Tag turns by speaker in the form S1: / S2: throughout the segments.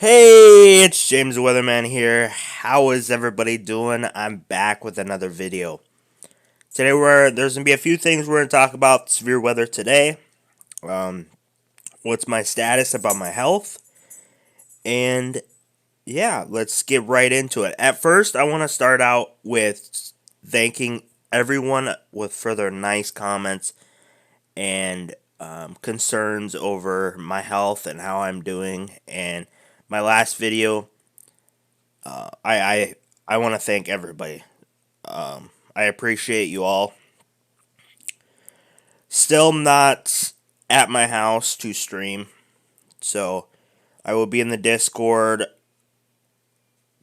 S1: Hey, it's James the Weatherman here. How is everybody doing? I'm back with another video. Today there's gonna be a few things we're gonna talk about severe weather today. Um, what's my status about my health? And yeah, let's get right into it. At first, I want to start out with thanking everyone for their nice comments and concerns over my health and how I'm doing. And my last video, I want to thank everybody. I appreciate you all. Still not at my house to stream, so I will be in the Discord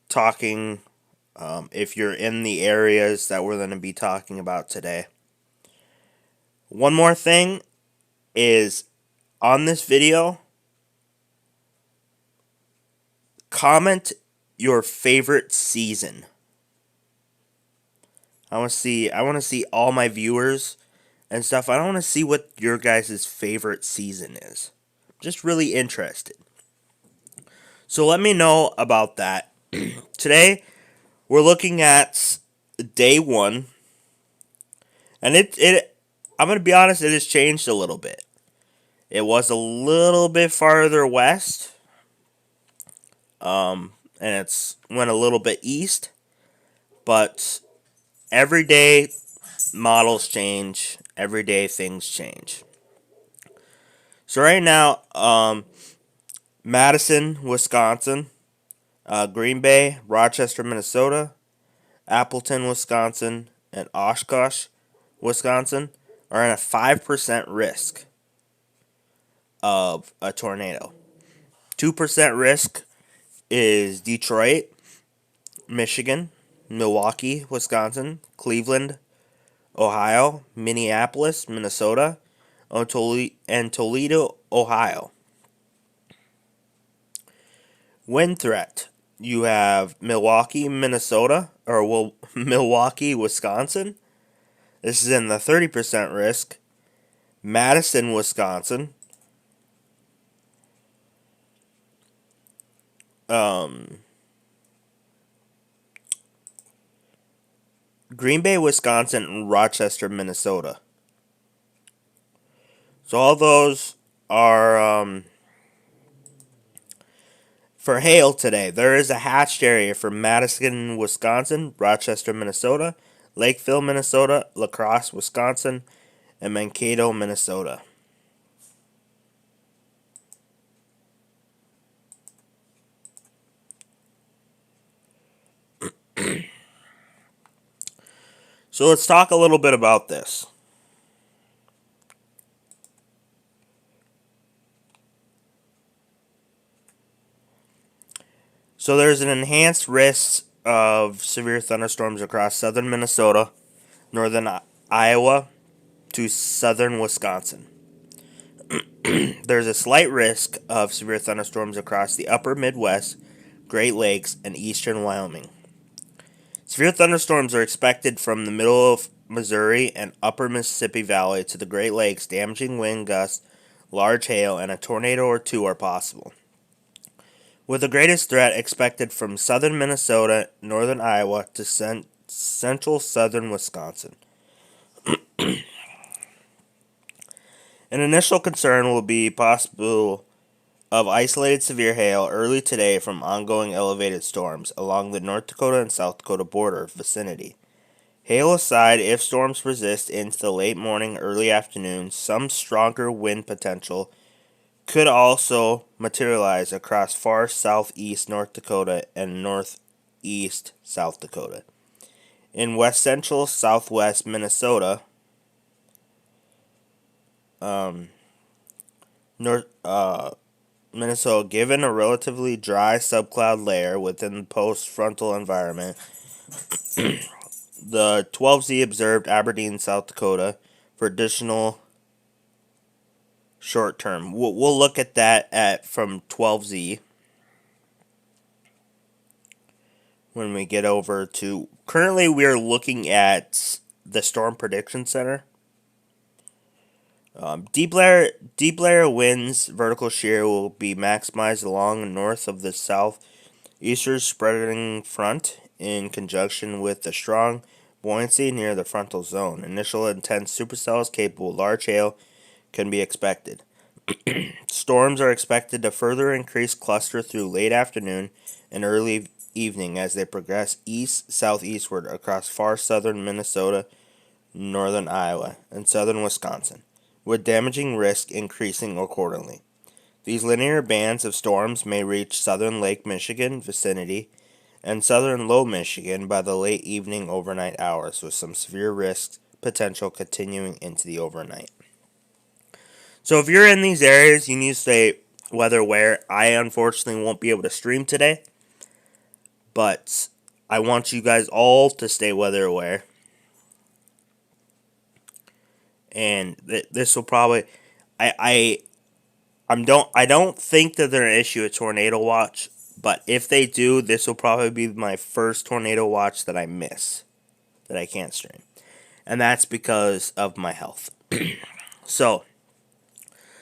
S1: talking. If you're in the areas that we're going to be talking about today. One more thing is on this video, comment your favorite season. I want to see all my viewers and stuff. I don't want to see what your guys' favorite season is. Just really interested. So let me know about that. Today we're looking at day 1, and it I'm going to be honest, it has changed a little bit. It was a little bit farther west. And it's went a little bit east, but every day models change, every day things change. So right now, Madison, Wisconsin, Green Bay, Rochester, Minnesota, Appleton, Wisconsin, and Oshkosh, Wisconsin are in a 5% risk of a tornado. 2% risk is Detroit, Michigan, Milwaukee, Wisconsin, Cleveland, Ohio, Minneapolis, Minnesota, and Toledo, Ohio. Wind threat. You have Milwaukee, Minnesota, Milwaukee, Wisconsin. This is in the 30% risk. Madison, Wisconsin. Green Bay, Wisconsin, and Rochester, Minnesota. So all those are for hail today. There is a hatched area for Madison, Wisconsin, Rochester, Minnesota, Lakeville, Minnesota, La Crosse, Wisconsin, and Mankato, Minnesota. So let's talk a little bit about this. So there's an enhanced risk of severe thunderstorms across southern Minnesota, northern Iowa, to southern Wisconsin. There's a slight risk of severe thunderstorms across the upper Midwest, Great Lakes, and eastern Wyoming. Severe thunderstorms are expected from the middle of Missouri and upper Mississippi Valley to the Great Lakes. Damaging wind gusts, large hail, and a tornado or two are possible, with the greatest threat expected from southern Minnesota, northern Iowa, to central southern Wisconsin. An initial concern will be possible of isolated severe hail early today from ongoing elevated storms along the North Dakota and South Dakota border vicinity. Hail aside, if storms persist into the late morning, early afternoon, some stronger wind potential could also materialize across far southeast North Dakota and northeast South Dakota. In west central southwest Minnesota, Minnesota, given a relatively dry subcloud layer within the post-frontal environment, the 12Z observed Aberdeen, South Dakota, for additional short term. We'll look at that from 12Z when we get over to. Currently, we are looking at the Storm Prediction Center. Deep layer winds vertical shear will be maximized along and north of the southeastern spreading front in conjunction with the strong buoyancy near the frontal zone. Initial intense supercells capable of large hail can be expected. Storms are expected to further increase cluster through late afternoon and early evening as they progress east-southeastward across far southern Minnesota, northern Iowa, and southern Wisconsin, with damaging risk increasing accordingly. These linear bands of storms may reach southern Lake Michigan vicinity and southern Low Michigan by the late evening overnight hours, with some severe risks potential continuing into the overnight. So if you're in these areas, you need to stay weather aware. I unfortunately won't be able to stream today, but I want you guys all to stay weather aware. And this will probably, I don't think that they're gonna issue a tornado watch, but if they do, this will probably be my first tornado watch that I miss, that I can't stream, and that's because of my health. So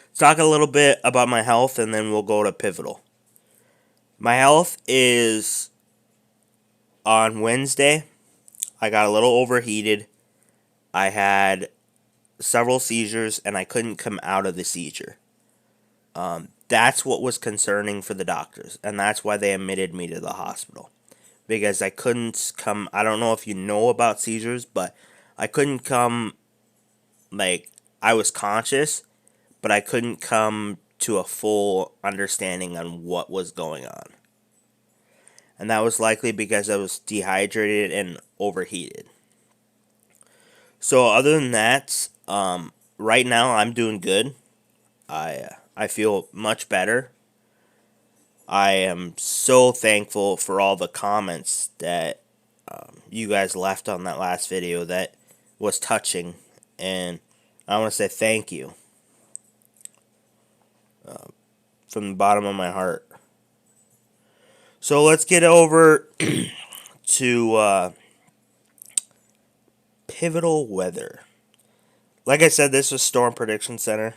S1: let's talk a little bit about my health, and then we'll go to pivotal. My health is on Wednesday. I got a little overheated. I had several seizures, and I couldn't come out of the seizure. That's what was concerning for the doctors, and that's why they admitted me to the hospital. Because I couldn't come, I don't know if you know about seizures, but I couldn't come, like, I was conscious, but I couldn't come to a full understanding on what was going on. And that was likely because I was dehydrated and overheated. So other than that, right now I'm doing good. I feel much better. I am so thankful for all the comments that you guys left on that last video. That was touching, and I want to say thank you from the bottom of my heart. So let's get over to pivotal weather. Like I said, this was Storm Prediction Center.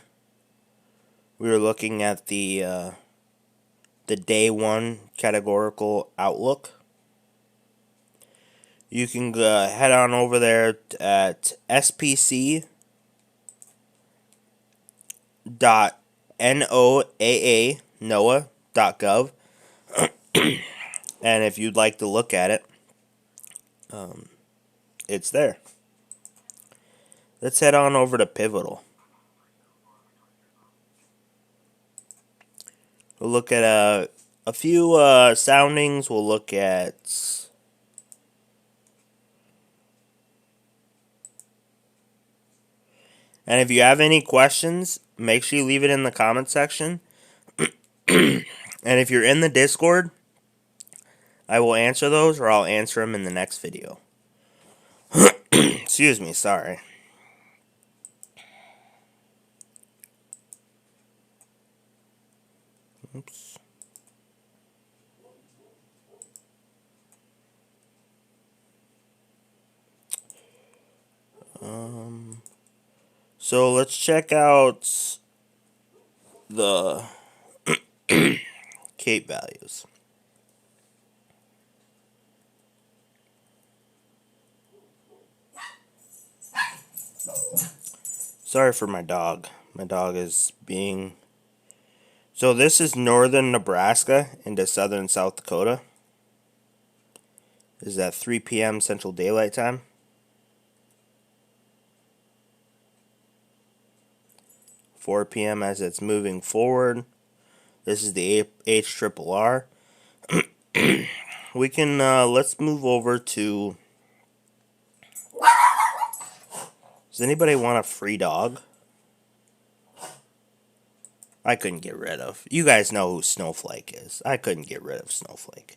S1: We were looking at the day one categorical outlook. You can head on over there at spc.noaa.gov, and if you'd like to look at it, it's there. Let's head on over to pivotal. We'll look at a few soundings. We'll look at and if you have any questions, make sure you leave it in the comment section. And if you're in the Discord, I will answer those, or I'll answer them in the next video. Excuse me, sorry. Oops. So let's check out the Cape values. Sorry for my dog. My dog is being... So this is northern Nebraska into southern South Dakota. This is at 3 p.m. Central Daylight Time. (4 p.m. as it's moving forward. This is the HRRR. We can, let's move over to... Does anybody want a free dog? I couldn't get rid of. You guys know who Snowflake is. I couldn't get rid of Snowflake.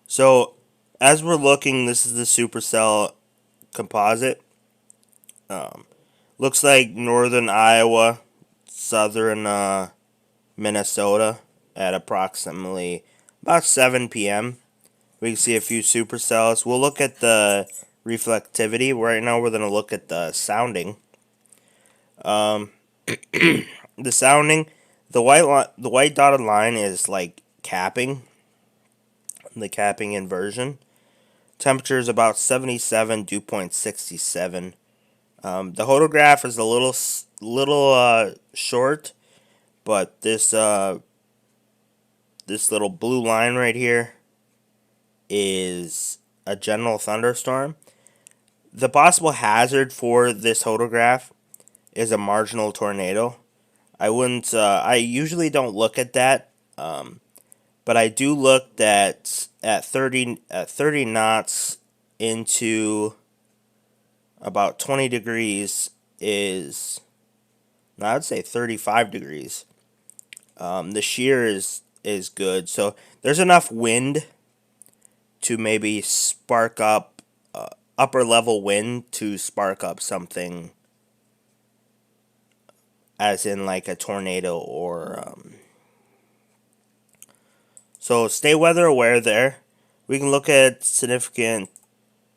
S1: So, as we're looking, this is the supercell composite. Looks like northern Iowa, southern Minnesota at approximately about 7 p.m. We can see a few supercells. We'll look at the reflectivity. Right now we're going to look at the sounding. The sounding, the white dotted line is like capping, the capping inversion. Temperature is about 77, dew point 67. The photograph is a little short, but this little blue line right here is a general thunderstorm. The possible hazard for this photograph is a marginal tornado. I wouldn't. I usually don't look at that, but I do look at 30 knots into about 20 degrees is. I would say 35 degrees. The shear is good, so there's enough wind to maybe spark up upper level wind to spark up something, as in like a tornado or so stay weather aware there. We can look at significant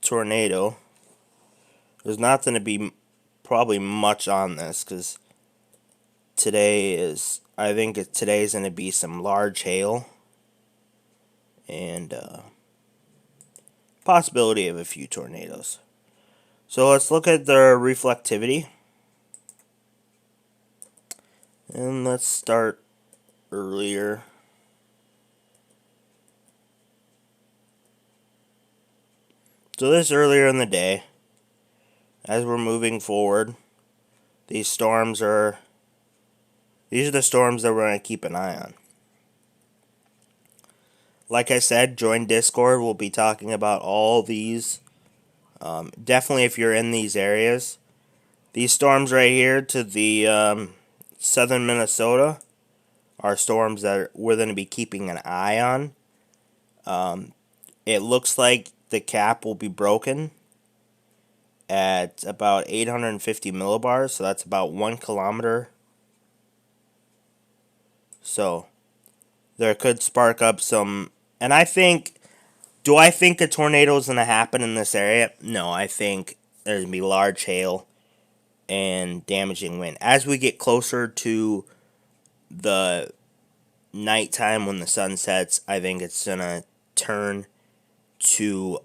S1: tornado. There's not going to be probably much on this because I think today's going to be some large hail and possibility of a few tornadoes. So let's look at the reflectivity. And let's start earlier. So this earlier in the day, as we're moving forward, these are the storms that we're going to keep an eye on. Like I said, join Discord. We'll be talking about all these. Definitely if you're in these areas. These storms right here to the southern Minnesota are storms that we're going to be keeping an eye on. It looks like the cap will be broken at about 850 millibars, so that's about 1 kilometer. So there could spark up some, and do I think a tornado is going to happen in this area? No, I think there's going to be large hail and damaging wind. As we get closer to the nighttime when the sun sets, I think it's going to turn to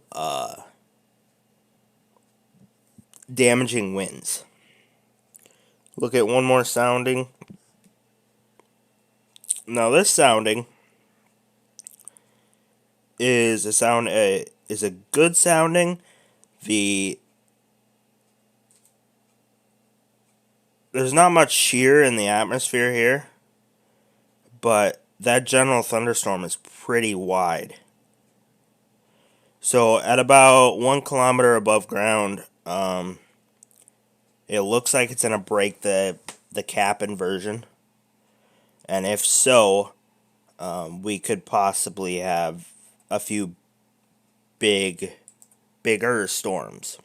S1: damaging winds. Look at one more sounding. Now this sounding is a good sounding. There's not much shear in the atmosphere here, but that general thunderstorm is pretty wide. So at about 1 kilometer above ground, it looks like it's gonna break the cap inversion, and if so, we could possibly have a few bigger storms.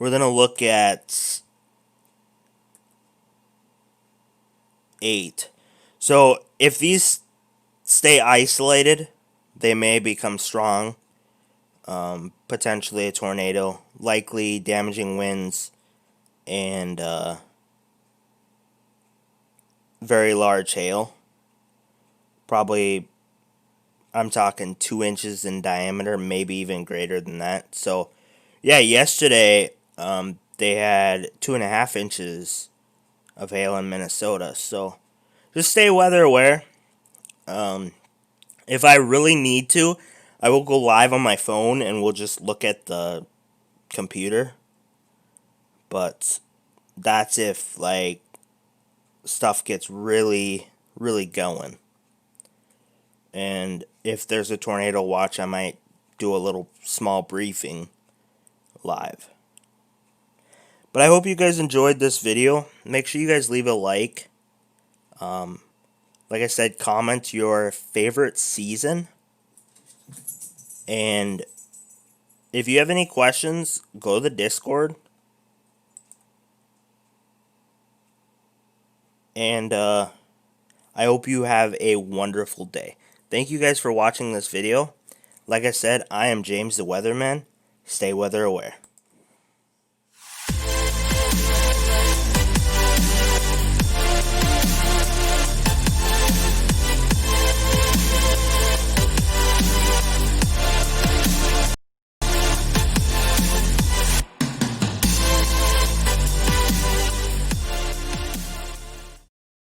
S1: We're gonna look at 8. So if these stay isolated, they may become strong. Potentially a tornado, likely damaging winds, and very large hail. Probably, I'm talking 2 inches in diameter, maybe even greater than that. So, yeah, yesterday they had 2.5 inches of hail in Minnesota. So, just stay weather aware. If I really need to, I will go live on my phone and we'll just look at the computer. But that's if, like, stuff gets really, really going. And if there's a tornado watch, I might do a little small briefing live. But I hope you guys enjoyed this video. Make sure you guys leave a like. Like I said, comment your favorite season. And if you have any questions, go to the Discord. And I hope you have a wonderful day. Thank you guys for watching this video. Like I said, I am James the Weatherman, Stay weather aware.